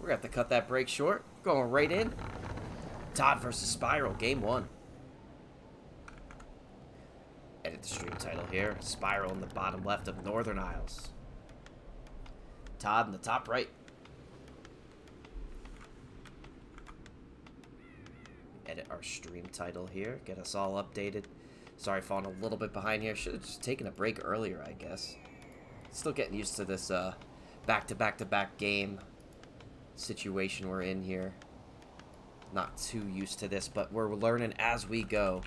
We're going to have to cut that break short. Going right in. ToD versus Spiral, game 1. Edit the stream title here. Spiral in the bottom left of Northern Isles. ToD in the top right. Edit our stream title here. Get us all updated. Sorry, falling a little bit behind here. Should have just taken a break earlier, I guess. Still getting used to this back-to-back-to-back game situation we're in here. Not too used to this, but we're learning as we go.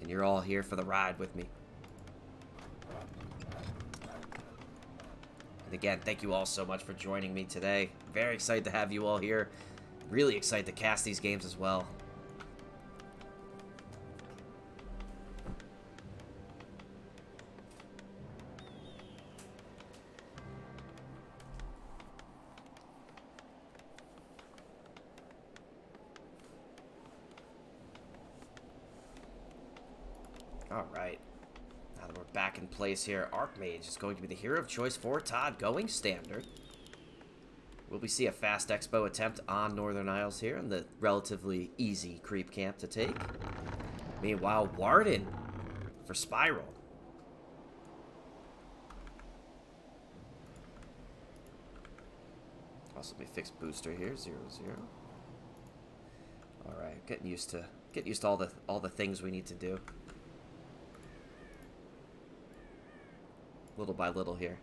And you're all here for the ride with me. And again, thank you all so much for joining me today. Very excited to have you all here. Really excited to cast these games as well. Alright. Now that we're back in place here, Archmage is going to be the hero of choice for ToD, going standard. Will we see a fast expo attempt on Northern Isles here in the relatively easy creep camp to take? Meanwhile, Warden for Spiral. Also, let me fix booster here, 0-0. Alright, getting used to all the things we need to do. Little by little here.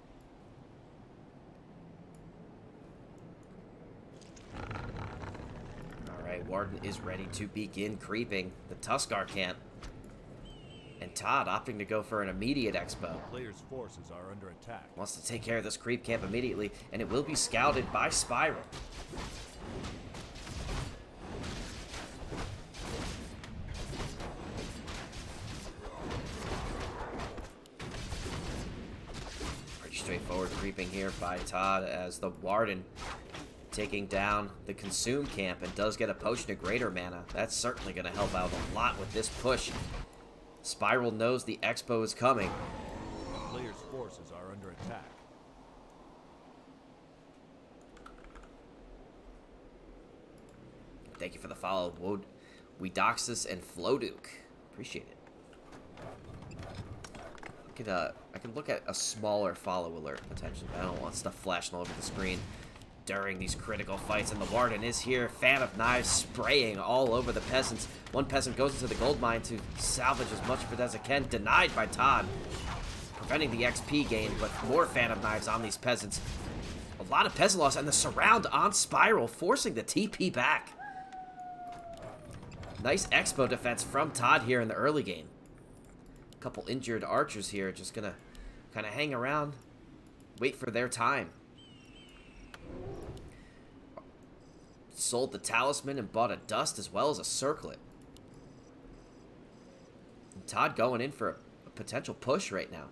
Alright, Warden is ready to begin creeping the Tuskar camp. And ToD opting to go for an immediate expo. Players' forces are under attack. Wants to take care of this creep camp immediately, and it will be scouted by Spiral. Straightforward creeping here by ToD as the Warden taking down the Consume camp and does get a Potion of Greater Mana. That's certainly going to help out a lot with this push. Spiral knows the Expo is coming. The players' forces are under attack. Thank you for the follow, Weedoxus and Floduke. Appreciate it. I can look at a smaller follow alert potentially, but I don't want stuff flashing all over the screen during these critical fights. And the Warden is here, fan of knives, spraying all over the peasants. One peasant goes into the gold mine to salvage as much of it as it can, denied by ToD, preventing the XP gain, but more fan of knives on these peasants. A lot of peasant loss, and the surround on Spiral, forcing the TP back. Nice expo defense from ToD here in the early game. Couple injured archers here, just gonna kind of hang around, wait for their time. Sold the talisman and bought a dust as well as a circlet. And ToD going in for a potential push right now.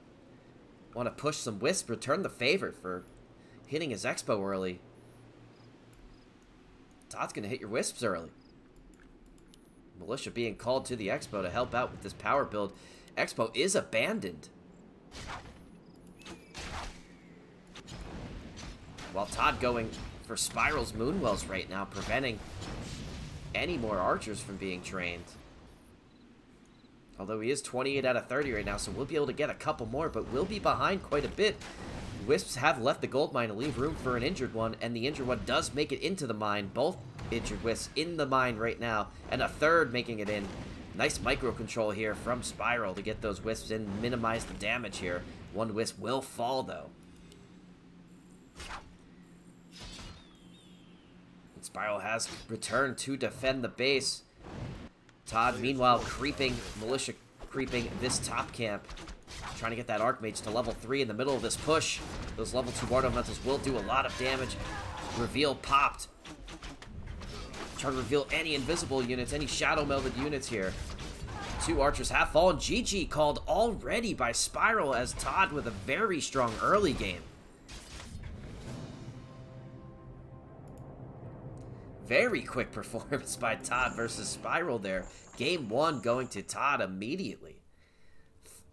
Want to push some wisp, return the favor for hitting his expo early. ToD's gonna hit your wisps early. Militia being called to the expo to help out with this power build. Expo is abandoned. While ToD going for Spiral's Moonwells right now, preventing any more archers from being trained. Although he is 28 out of 30 right now, so we'll be able to get a couple more, but we'll be behind quite a bit. Wisps have left the gold mine to leave room for an injured one, and the injured one does make it into the mine. Both injured Wisps in the mine right now, and a third making it in. Nice micro control here from Spiral to get those Wisps in, minimize the damage here. One Wisp will fall, though. And Spiral has returned to defend the base. ToD, meanwhile, militia creeping this top camp. Trying to get that Archmage to level 3 in the middle of this push. Those level 2 Bardo Elementals will do a lot of damage. Reveal popped. Trying to reveal any invisible units, any shadow melded units here. 2 archers have fallen. GG called already by Spiral as ToD with a very strong early game. Very quick performance by ToD versus Spiral there. Game 1 going to ToD immediately.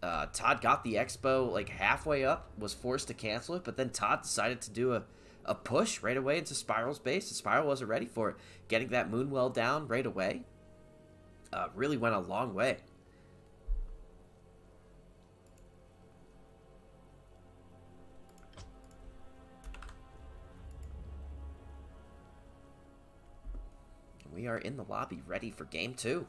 ToD got the Expo like halfway up, was forced to cancel it, but then ToD decided to do a push right away into Spiral's base. The Spiral wasn't ready for it. Getting that Moonwell down right away really went a long way. We are in the lobby ready for game 2.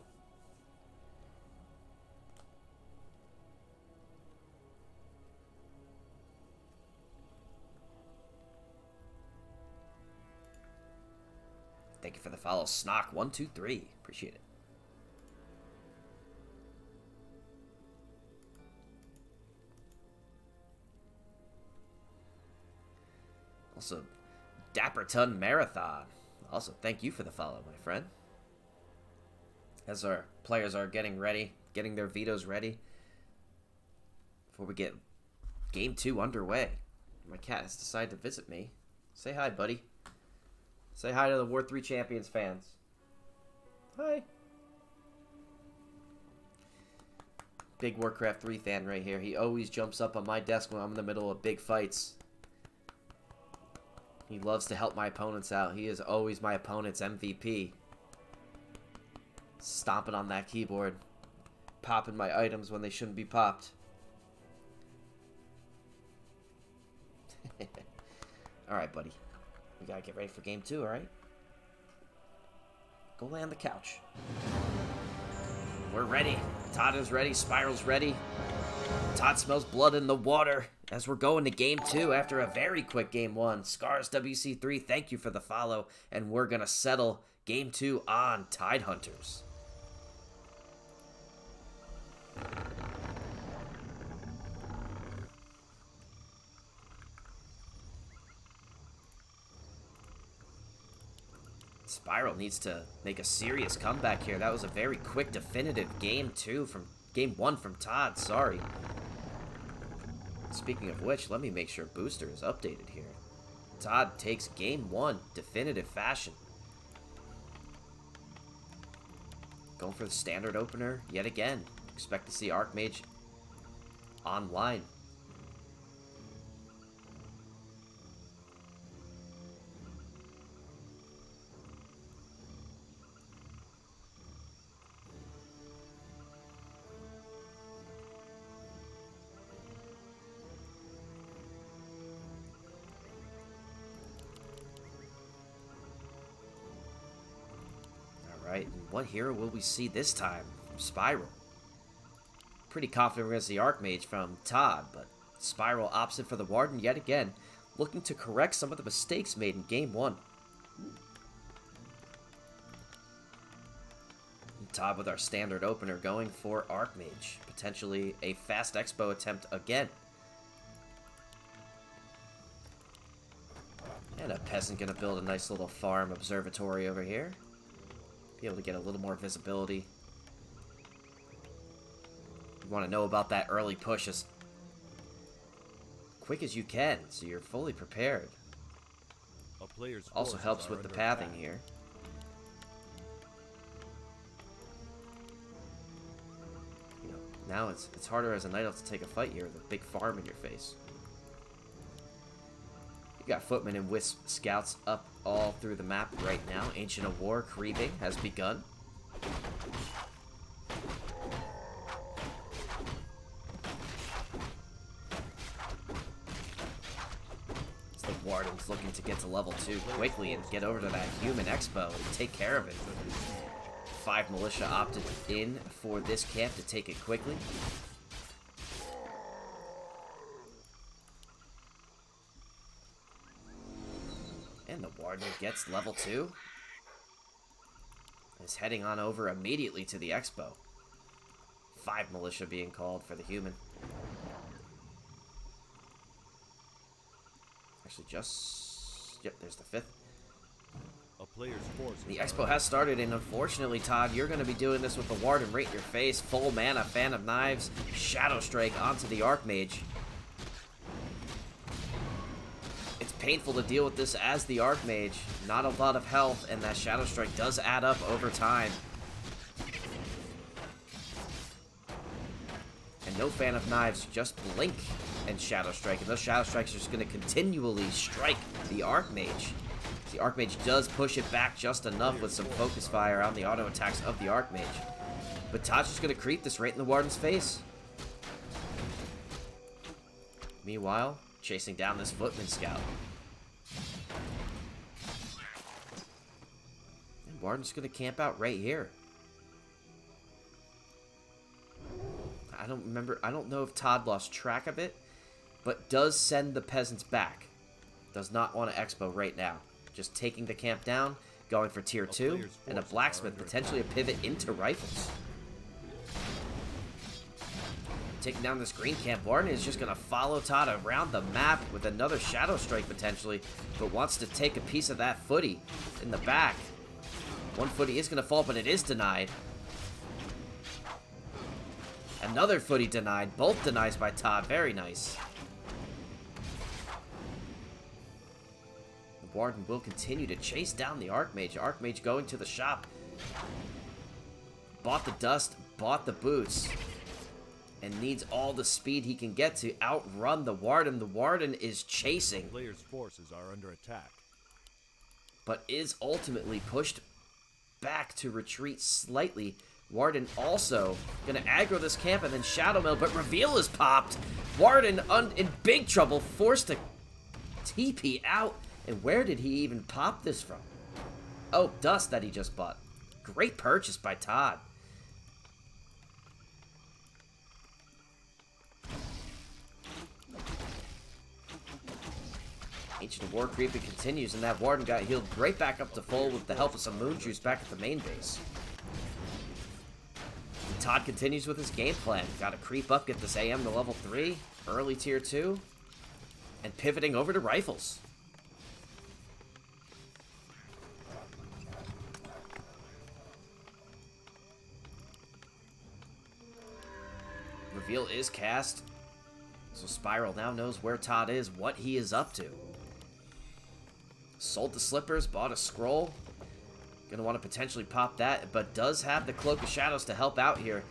Thank you for the follow, Snock123. Appreciate it. Also, Dapperton Marathon. Also, thank you for the follow, my friend. As our players are getting ready, getting their vetoes ready, before we get game 2 underway. My cat has decided to visit me. Say hi, buddy. Say hi to the W3Champions fans. Hi. Big Warcraft 3 fan right here. He always jumps up on my desk when I'm in the middle of big fights. He loves to help my opponents out. He is always my opponent's MVP. Stomping on that keyboard. Popping my items when they shouldn't be popped. Alright, buddy. We gotta get ready for game 2, alright? Go lay on the couch. We're ready. ToD is ready. Spiral's ready. ToD smells blood in the water as we're going to game 2 after a very quick game 1. Scars WC3, thank you for the follow. And we're gonna settle game 2 on Tidehunters. Spiral needs to make a serious comeback here. That was a very quick, definitive game 2 from game 1 from ToD. Sorry. Speaking of which, let me make sure Booster is updated here. ToD takes game 1, definitive fashion. Going for the standard opener yet again. Expect to see Archmage online. Alright, and what hero will we see this time from Spiral? Pretty confident we're going to see Archmage from ToD, but Spiral opts in for the Warden yet again, looking to correct some of the mistakes made in game 1. And ToD with our standard opener going for Archmage, potentially a fast Expo attempt again. And a peasant going to build a nice little farm observatory over here. Be able to get a little more visibility. You want to know about that early push as quick as you can, so you're fully prepared. Also helps with the pathing here. You know, now it's harder as a Night Elf to take a fight here with a big farm in your face. You got Footmen and Wisp scouts up all through the map right now. Ancient of War creeping has begun. So the Warden's looking to get to level 2 quickly and get over to that human Expo and take care of it. 5 militia opted in for this camp to take it quickly. And the Warden gets level 2. Is heading on over immediately to the Expo. 5 militia being called for the human. Actually, yep, there's the 5th. The Expo has started, and unfortunately, ToD, you're going to be doing this with the Warden right in your face. Full mana, Fan of Knives, Shadow Strike onto the Archmage. Painful to deal with this as the Archmage. Not a lot of health, and that Shadow Strike does add up over time. And And no fan of knives, just blink and Shadow Strike. And those Shadow Strikes are just going to continually strike the Archmage. The Archmage does push it back just enough with some focus fire on the auto attacks of the Archmage. But Todd's just going to creep this right in the Warden's face. Meanwhile, chasing down this Footman Scout. And Warden's going to camp out right here. I don't know if Todd lost track of it, but does send the peasants back. Does not want to expo right now. Just taking the camp down, going for tier 2, and a blacksmith, potentially a pivot into rifles. Taking down this green camp, Warden is just going to follow Todd around the map with another Shadow Strike potentially, but wants to take a piece of that footy in the back. One footy is going to fall, but it is denied. Another footy denied. Both denies by Todd. Very nice. The Warden will continue to chase down the Archmage. Archmage going to the shop. Bought the dust. Bought the boots. And needs all the speed he can get to outrun the Warden. The Warden is chasing. Players' forces are under attack. But is ultimately pushed back to retreat slightly. Warden also going to aggro this camp and then Shadow Mill, but Reveal is popped. Warden in big trouble, forced to TP out. And where did he even pop this from? Oh, dust that he just bought. Great purchase by Todd. Ancient of War creeping continues, and that Warden got healed right back up to full with the help of some Moon Juice back at the main base. And Todd continues with his game plan. Got to creep up, get this AM to level 3, early tier 2, and pivoting over to rifles. Reveal is cast, so Spiral now knows where Todd is, what he is up to. Sold the slippers, bought a scroll. Gonna want to potentially pop that, but does have the Cloak of Shadows to help out here.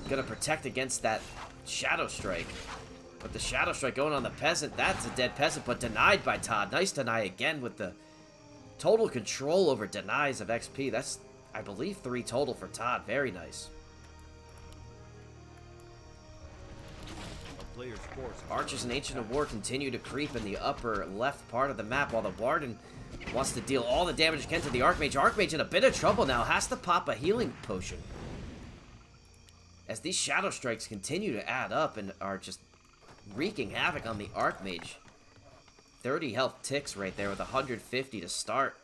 Gonna protect against that Shadow Strike. But the Shadow Strike going on the Peasant, that's a dead Peasant, but denied by Todd. Nice deny again with the total control over denies of XP. That's, I believe, 3 total for Todd. Very nice. Archers and Ancient of War continue to creep in the upper left part of the map while the Warden wants to deal all the damage he can to the Archmage. Archmage in a bit of trouble now, has to pop a healing potion. As these Shadow Strikes continue to add up and are just wreaking havoc on the Archmage. 30 health ticks right there with 150 to start.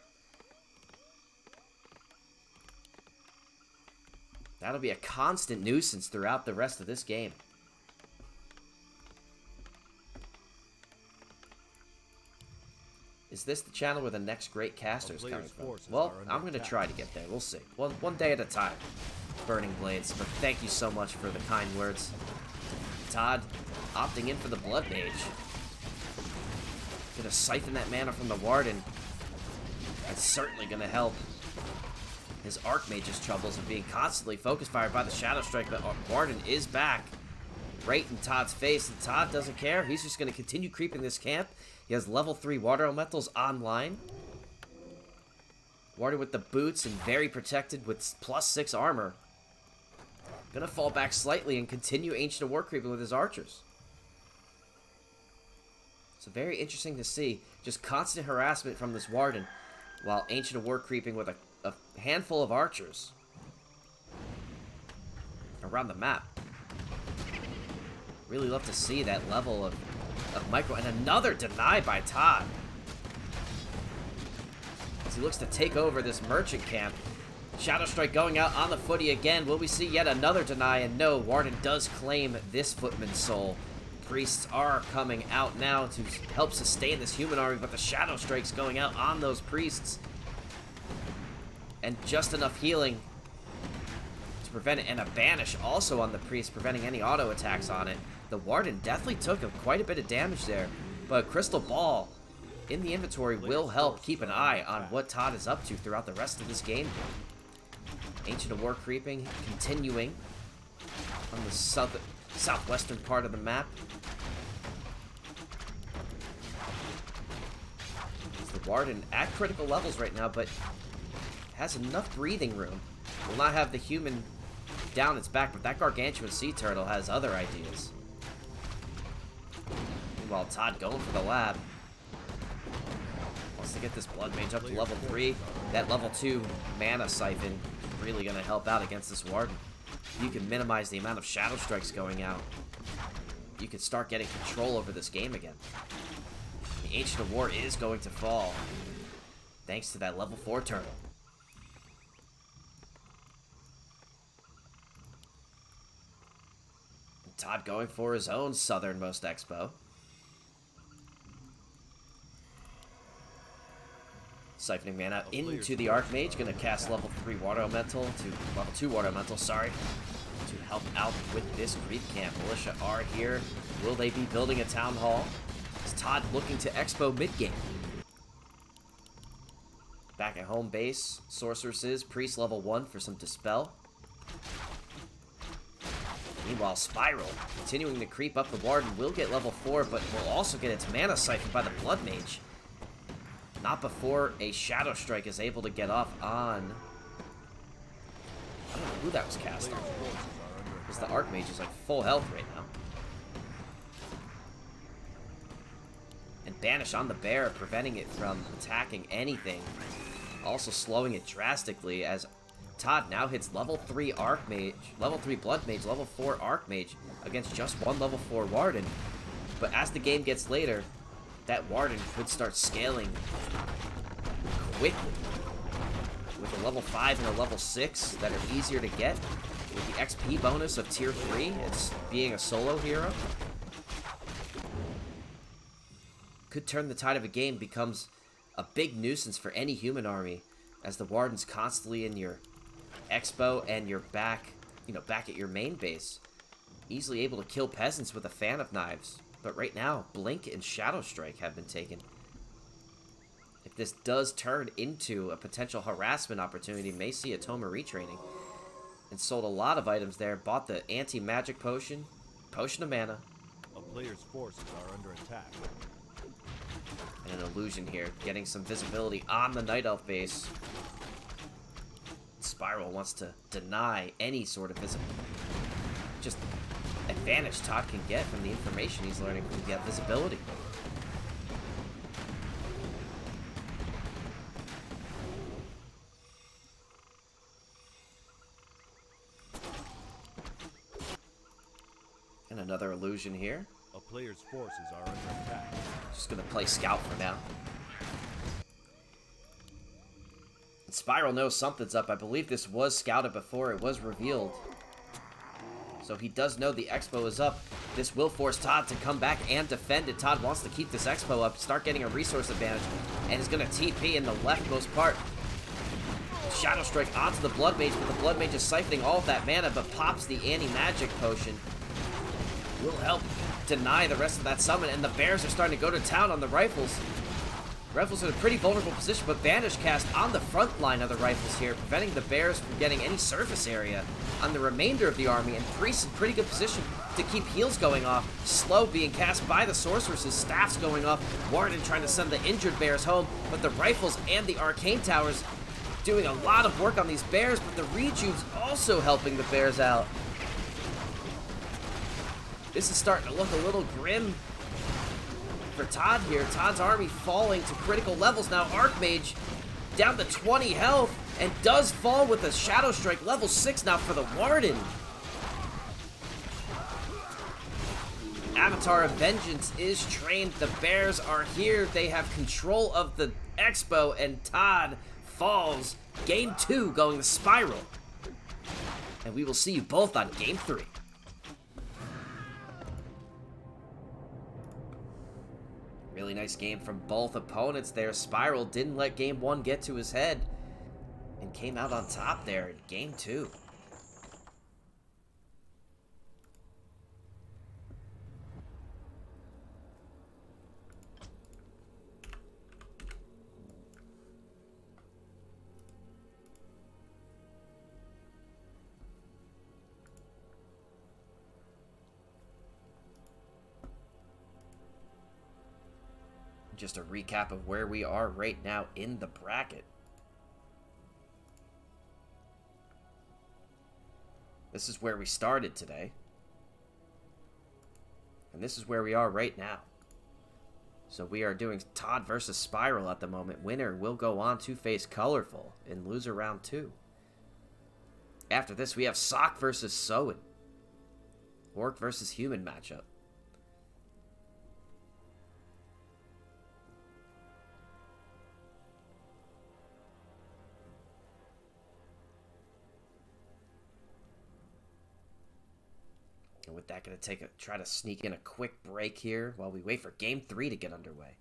That'll be a constant nuisance throughout the rest of this game. Is this the channel where the next great caster is coming from? Well, I'm going to try to get there. We'll see. One day at a time. Burning Blades. But thank you so much for the kind words. Todd opting in for the Blood Mage. Going to siphon that mana from the Warden. That's certainly going to help his Archmage's troubles of being constantly focus fired by the Shadow Strike. But Warden is back. Right in Todd's face. And Todd doesn't care. He's just going to continue creeping this camp. He has level 3 Water Elementals online. Warden with the boots and very protected with +6 armor. Gonna fall back slightly and continue Ancient of War creeping with his archers. So very interesting to see. Just constant harassment from this Warden while Ancient of War creeping with a handful of archers around the map. Really love to see that level of micro, and another deny by Todd. As he looks to take over this merchant camp. Shadow Strike going out on the footy again. Will we see yet another deny? And no, Warden does claim this Footman's soul. Priests are coming out now to help sustain this human army, but the Shadow Strike's going out on those priests. And just enough healing to prevent it, and a banish also on the priest, preventing any auto attacks on it. The Warden definitely took quite a bit of damage there, but Crystal Ball in the inventory will help keep an eye on what Todd is up to throughout the rest of this game. Ancient of War creeping, continuing on the southwestern part of the map. It's the Warden at critical levels right now, but has enough breathing room. Will not have the human down its back, but that gargantuan sea turtle has other ideas. Meanwhile, ToD going for the lab. Wants to get this Blood Mage up to level 3. That level 2 mana siphon is really going to help out against this Warden. You can minimize the amount of Shadow Strikes going out. You can start getting control over this game again. The Ancient of War is going to fall, thanks to that level 4 turtle. And ToD going for his own southernmost expo. Siphoning mana into the Archmage, gonna cast level 3 Water Elemental to level 2 Water Elemental, sorry, to help out with this creep camp. Militia are here. Will they be building a town hall? Is ToD looking to expo mid-game? Back at home base, sorceresses, priest level 1 for some dispel. Meanwhile, Spiral, continuing to creep up the Warden, will get level 4, but will also get its mana siphoned by the Blood Mage. Not before a Shadow Strike is able to get off on... I don't know who that was cast on. Because the Archmage is like full health right now. And Banish on the Bear, preventing it from attacking anything. Also slowing it drastically as ToD now hits level 3 Archmage, level 3 Blood Mage, level 4 Archmage against just one level 4 Warden. But as the game gets later, that Warden could start scaling quickly. With a level 5 and a level 6 that are easier to get. With the XP bonus of tier 3, it's being a solo hero. Could turn the tide of a game, becomes a big nuisance for any human army. As the Warden's constantly in your expo and you're back, back at your main base. Easily able to kill peasants with a fan of knives. But right now, Blink and Shadow Strike have been taken. If this does turn into a potential harassment opportunity, may see a Toma retraining. And sold a lot of items there. Bought the anti-magic potion, potion of mana. A player's forces are under attack. And an illusion here, getting some visibility on the Night Elf base. Spiral wants to deny any sort of visibility. Just advantage ToD can get from the information he's learning from the visibility. And another illusion here. A player's forces are under attack. Just gonna play Scout for now. And Spiral knows something's up. I believe this was scouted before it was revealed. So he does know the expo is up. This will force ToD to come back and defend it. ToD wants to keep this expo up, start getting a resource advantage, and is going to TP in the leftmost part. Shadow Strike onto the Blood Mage, but the Blood Mage is siphoning all of that mana, but pops the anti-magic potion. Will help deny the rest of that summon, and the Bears are starting to go to town on the Rifles. Rifles in a pretty vulnerable position, but Banish cast on the front line of the Rifles here, preventing the Bears from getting any surface area on the remainder of the army, and Priest in pretty good position to keep heals going off. Slow being cast by the Sorceresses, staffs going off, Warden trying to send the injured Bears home, but the Rifles and the Arcane Towers doing a lot of work on these Bears, but the Rejuve's also helping the Bears out. This is starting to look a little grim for ToD here. ToD's army falling to critical levels now. Archmage down to 20 health and does fall with a Shadow Strike level 6 now for the Warden. Avatar of Vengeance is trained. The Bears are here. They have control of the expo, and ToD falls. Game 2 going to Spiral. And we will see you both on Game 3. Really nice game from both opponents there. Spiral didn't let Game 1 get to his head and came out on top there in Game 2. Just a recap of where we are right now in the bracket. This is where we started today. And this is where we are right now. So we are doing ToD versus Spiral at the moment. Winner will go on to face Colorful in loser round 2. After this, we have Sock versus Soen. Orc versus Human matchup. And with that, going to try to sneak in a quick break here while we wait for Game 3 to get underway.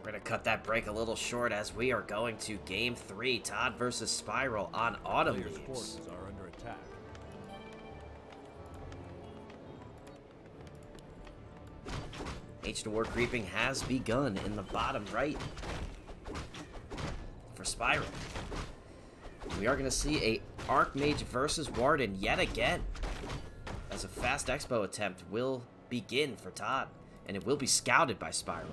We're going to cut that break a little short as we are going to Game 3, ToD versus Spiral on Autumn Players' Leaves. forces are under attack. H2 War creeping has begun in the bottom right for Spiral. We are going to see a Archmage versus Warden yet again, as a fast expo attempt will begin for ToD, and it will be scouted by Spiral.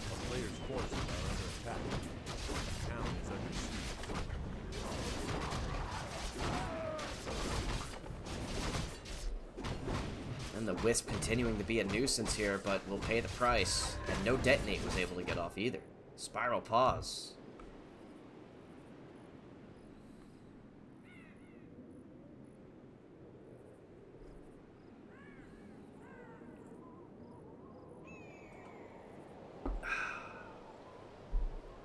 A player's forces are under attack. The town is under siege. And the Wisp continuing to be a nuisance here, but will pay the price. And no Detonate was able to get off either. Spiral pause.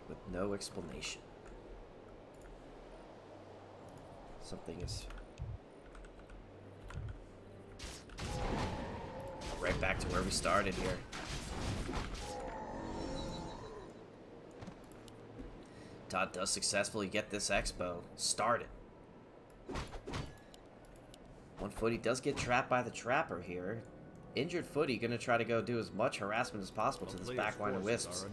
With no explanation. Something is... Right, right back to where we started here. ToD does successfully get this expo started. 1 Footy does get trapped by the trapper here. Injured Footy going to try to go do as much harassment as possible to this back line of Wisps.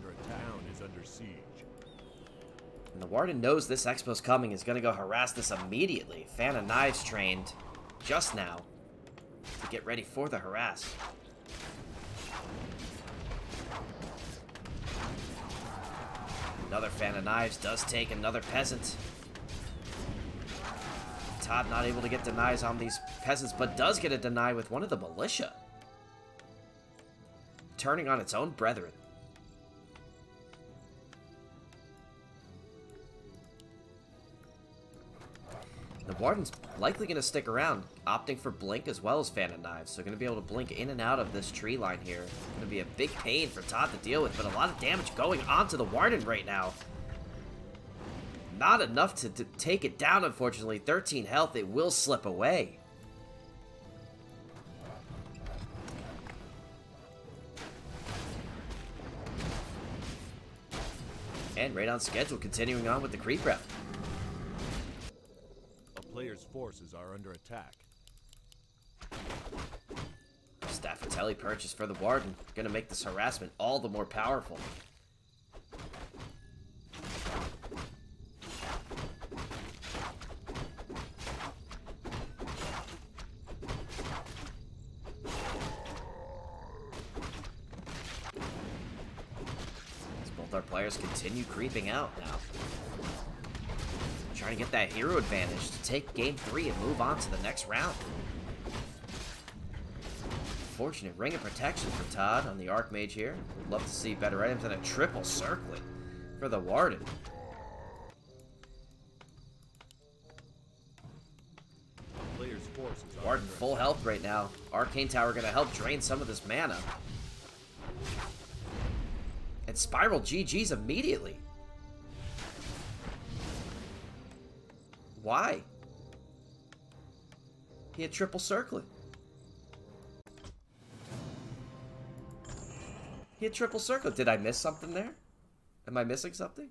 And the Warden knows this expo's coming, is going to go harass this immediately. Fan of Knives trained just now to get ready for the harass. Another Fan of Knives does take another peasant. ToD not able to get denies on these peasants, but does get a deny with one of the militia. Turning on its own brethren. The Warden's likely going to stick around, opting for Blink as well as Fan of Knives. So going to be able to blink in and out of this tree line here. Going to be a big pain for ToD to deal with, but a lot of damage going onto the Warden right now. Not enough to take it down, unfortunately. 13 health, it will slip away. And right on schedule, continuing on with the creep rep. Players' forces are under attack. Staffatelli purchase for the Warden. Gonna make this harassment all the more powerful. As both our players continue creeping out now. Trying to get that hero advantage to take game 3 and move on to the next round. Fortunate ring of protection for ToD on the Archmage here. Would love to see better items and a triple circlet for the Warden. Warden full health right now. Arcane Tower gonna help drain some of this mana. And Spiral GG's immediately. Why? He had triple circlet. He had triple circlet. Did I miss something there? Am I missing something?